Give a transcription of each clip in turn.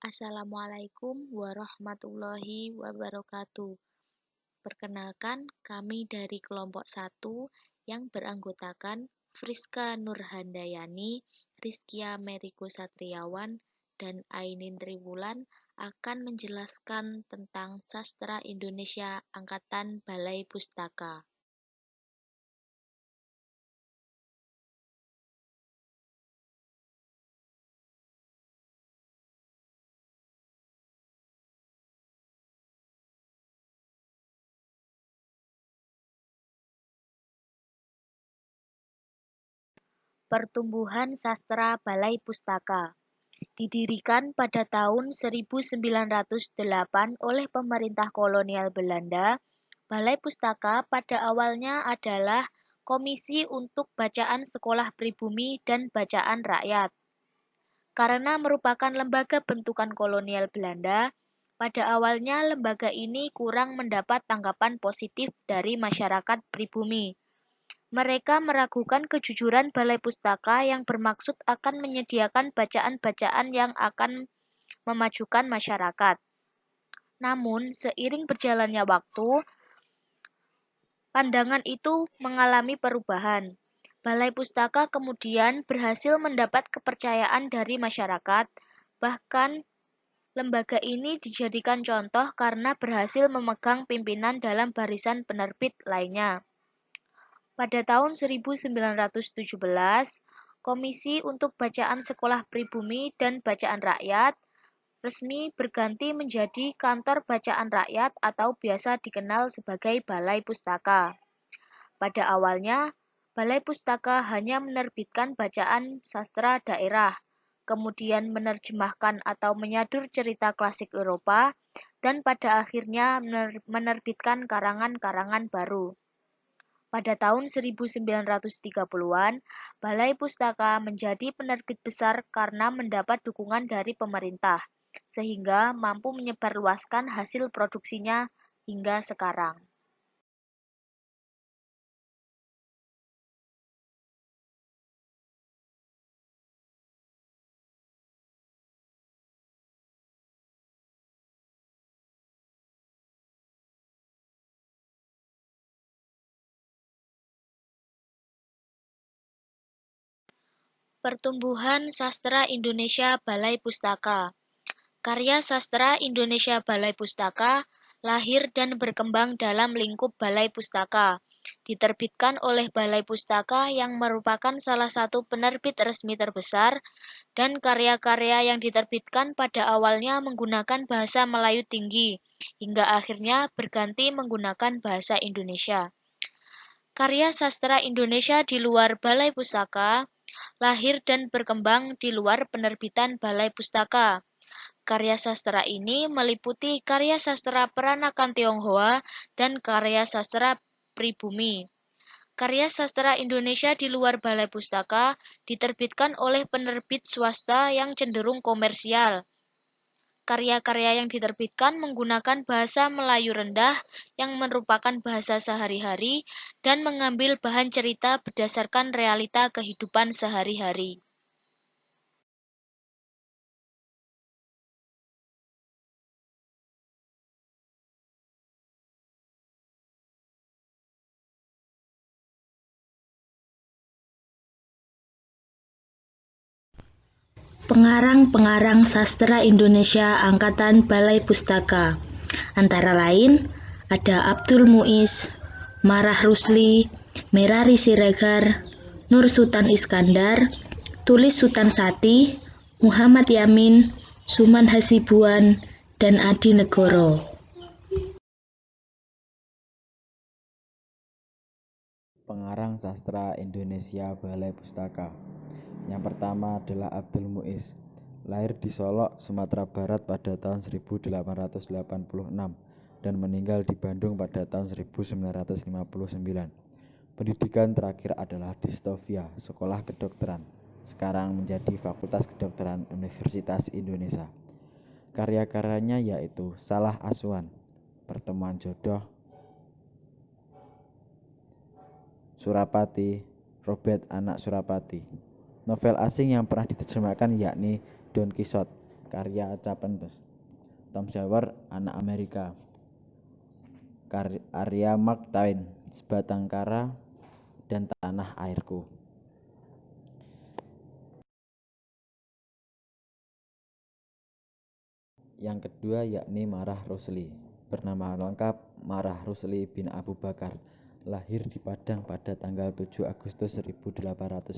Assalamualaikum warahmatullahi wabarakatuh. Perkenalkan, kami dari kelompok 1 yang beranggotakan Friska Nurhandayani, Rizkia Meriko Satriawan, dan Ainin Triwulan akan menjelaskan tentang Sastra Indonesia Angkatan Balai Pustaka. Pertumbuhan Sastra Balai Pustaka didirikan pada tahun 1908 oleh pemerintah kolonial Belanda. Balai Pustaka pada awalnya adalah Komisi untuk Bacaan Sekolah Pribumi dan Bacaan Rakyat. Karena merupakan lembaga bentukan kolonial Belanda, pada awalnya lembaga ini kurang mendapat tanggapan positif dari masyarakat pribumi. Mereka meragukan kejujuran Balai Pustaka yang bermaksud akan menyediakan bacaan-bacaan yang akan memajukan masyarakat. Namun, seiring berjalannya waktu, pandangan itu mengalami perubahan. Balai Pustaka kemudian berhasil mendapat kepercayaan dari masyarakat, bahkan lembaga ini dijadikan contoh karena berhasil memegang pimpinan dalam barisan penerbit lainnya. Pada tahun 1917, Komisi untuk Bacaan Sekolah Pribumi dan Bacaan Rakyat resmi berganti menjadi Kantor Bacaan Rakyat atau biasa dikenal sebagai Balai Pustaka. Pada awalnya, Balai Pustaka hanya menerbitkan bacaan sastra daerah, kemudian menerjemahkan atau menyadur cerita klasik Eropa, dan pada akhirnya menerbitkan karangan-karangan baru. Pada tahun 1930-an, Balai Pustaka menjadi penerbit besar karena mendapat dukungan dari pemerintah, sehingga mampu menyebarluaskan hasil produksinya hingga sekarang. Pertumbuhan Sastra Indonesia Balai Pustaka. Karya sastra Indonesia Balai Pustaka lahir dan berkembang dalam lingkup Balai Pustaka, diterbitkan oleh Balai Pustaka yang merupakan salah satu penerbit resmi terbesar, dan karya-karya yang diterbitkan pada awalnya menggunakan bahasa Melayu tinggi, hingga akhirnya berganti menggunakan bahasa Indonesia. Karya sastra Indonesia di luar Balai Pustaka lahir dan berkembang di luar penerbitan Balai Pustaka. Karya sastra ini meliputi karya sastra peranakan Tionghoa dan karya sastra pribumi. Karya sastra Indonesia di luar Balai Pustaka diterbitkan oleh penerbit swasta yang cenderung komersial. Karya-karya yang diterbitkan menggunakan bahasa Melayu rendah yang merupakan bahasa sehari-hari dan mengambil bahan cerita berdasarkan realita kehidupan sehari-hari. Pengarang-pengarang sastra Indonesia Angkatan Balai Pustaka antara lain ada Abdul Muiz, Marah Rusli, Merari Siregar, Nur Sultan Iskandar, Tulis Sultan Sati, Muhammad Yamin, Suman Hasibuan, dan Adi Negoro. Pengarang sastra Indonesia Balai Pustaka. Yang pertama adalah Abdul Muiz. Lahir di Solok, Sumatera Barat pada tahun 1886 dan meninggal di Bandung pada tahun 1959. Pendidikan terakhir adalah di Stovia, Sekolah Kedokteran. Sekarang menjadi Fakultas Kedokteran Universitas Indonesia. Karya-karyanya yaitu Salah Asuhan, Pertemuan Jodoh, Surapati, Robert Anak Surapati. Novel asing yang pernah diterjemahkan yakni Don Quixote, karya Capentus. Tom Sawyer, Anak Amerika, karya Mark Twain, Sebatang Kara, dan Tanah Airku. Yang kedua yakni Marah Rusli. Bernama lengkap Marah Rusli bin Abu Bakar. Lahir di Padang pada tanggal 7 Agustus 1889.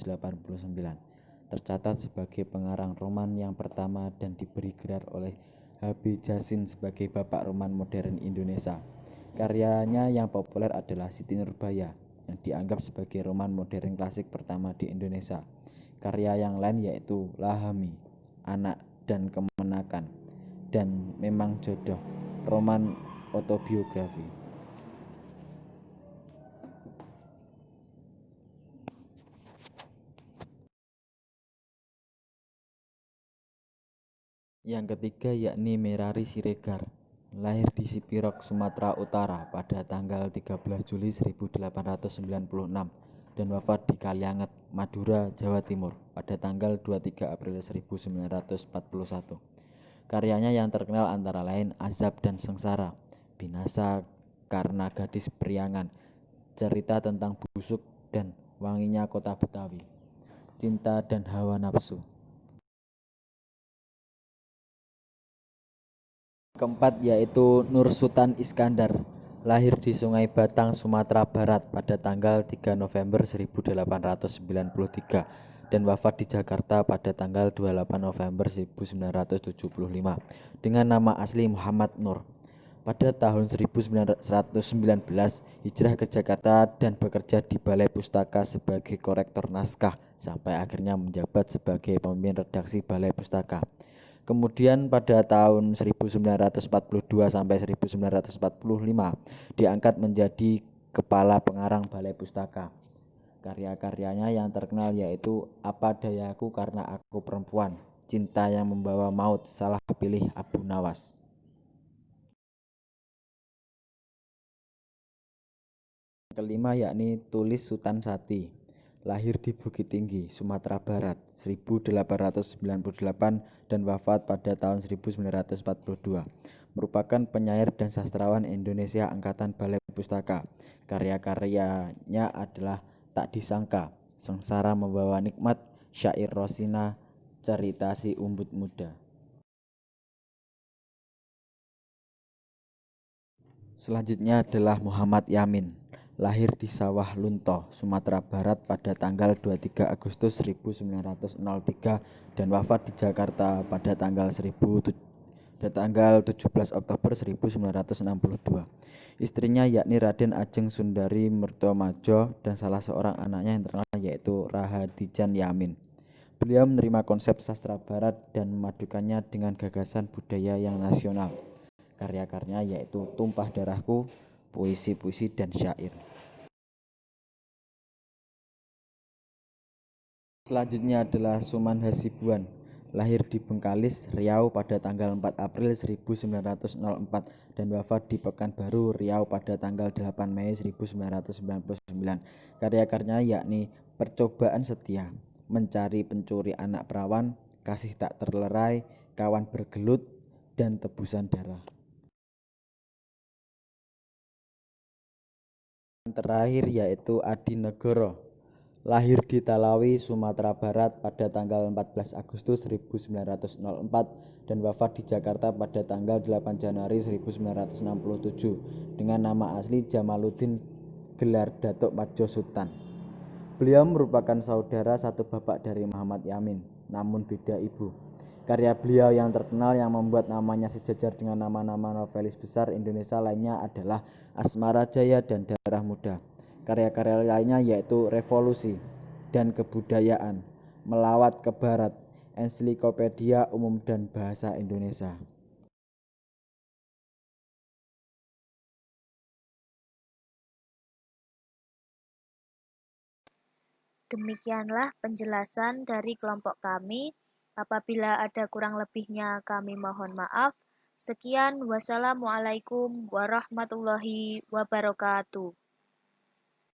Tercatat sebagai pengarang roman yang pertama dan diberi gelar oleh H.B. Jasin sebagai Bapak Roman Modern Indonesia. Karyanya yang populer adalah Siti Nurbaya, yang dianggap sebagai roman modern klasik pertama di Indonesia. Karya yang lain yaitu Lahami, Anak dan Kemenakan, dan Memang Jodoh, roman autobiografi. Yang ketiga yakni Merari Siregar. Lahir di Sipirok, Sumatera Utara pada tanggal 13 Juli 1896 dan wafat di Kalianget, Madura, Jawa Timur pada tanggal 23 April 1941. Karyanya yang terkenal antara lain Azab dan Sengsara, Binasa Karena Gadis Priangan, Cerita Tentang Busuk dan Wanginya Kota Betawi, Cinta dan Hawa Nafsu. Keempat yaitu Nur Sultan Iskandar. Lahir di Sungai Batang, Sumatera Barat pada tanggal 3 November 1893 dan wafat di Jakarta pada tanggal 28 November 1975 dengan nama asli Muhammad Nur. Pada tahun 1919 hijrah ke Jakarta dan bekerja di Balai Pustaka sebagai korektor naskah sampai akhirnya menjabat sebagai pemimpin redaksi Balai Pustaka. Kemudian pada tahun 1942 sampai 1945 diangkat menjadi kepala pengarang Balai Pustaka. Karya-karyanya yang terkenal yaitu Apa Dayaku Karena Aku Perempuan, Cinta yang Membawa Maut, Salah Pilih Abu Nawas. Kelima yakni Tulis Sutan Sati. Lahir di Bukit Tinggi, Sumatera Barat 1898 dan wafat pada tahun 1942. Merupakan penyair dan sastrawan Indonesia angkatan Balai Pustaka. Karya-karyanya adalah Tak Disangka, Sengsara Membawa Nikmat, Syair Rosina, Cerita Si Umbut Muda. Selanjutnya adalah Muhammad Yamin. Lahir di Sawah Lunto, Sumatera Barat pada tanggal 23 Agustus 1903 dan wafat di Jakarta pada tanggal 17 Oktober 1962. Istrinya yakni Raden Ajeng Sundari Mertomajo dan salah seorang anaknya yang terkenal yaitu Rahadijan Yamin. Beliau menerima konsep sastra barat dan memadukannya dengan gagasan budaya yang nasional. Karya-karyanya yaitu Tumpah Darahku, puisi-puisi dan syair. Selanjutnya adalah Suman Hasibuan. Lahir di Bengkalis, Riau pada tanggal 4 April 1904 dan wafat di Pekanbaru, Riau pada tanggal 8 Mei 1999. Karya-karyanya yakni Percobaan Setia, Mencari Pencuri Anak Perawan, Kasih Tak Terlerai, Kawan Bergelut, dan Tebusan Darah. Terakhir yaitu Adi Negoro. Lahir di Talawi, Sumatera Barat pada tanggal 14 Agustus 1904 dan wafat di Jakarta pada tanggal 8 Januari 1967 dengan nama asli Jamaluddin gelar Datuk Madjo Sultan. Beliau merupakan saudara satu bapak dari Muhammad Yamin, namun beda ibu. Karya beliau yang terkenal yang membuat namanya sejajar dengan nama-nama novelis besar Indonesia lainnya adalah Asmara Jaya dan Darah Muda. Karya-karya lainnya yaitu Revolusi dan Kebudayaan, Melawat ke Barat, Ensiklopedia Umum dan Bahasa Indonesia. Demikianlah penjelasan dari kelompok kami. Apabila ada kurang lebihnya kami mohon maaf. Sekian, wassalamualaikum warahmatullahi wabarakatuh.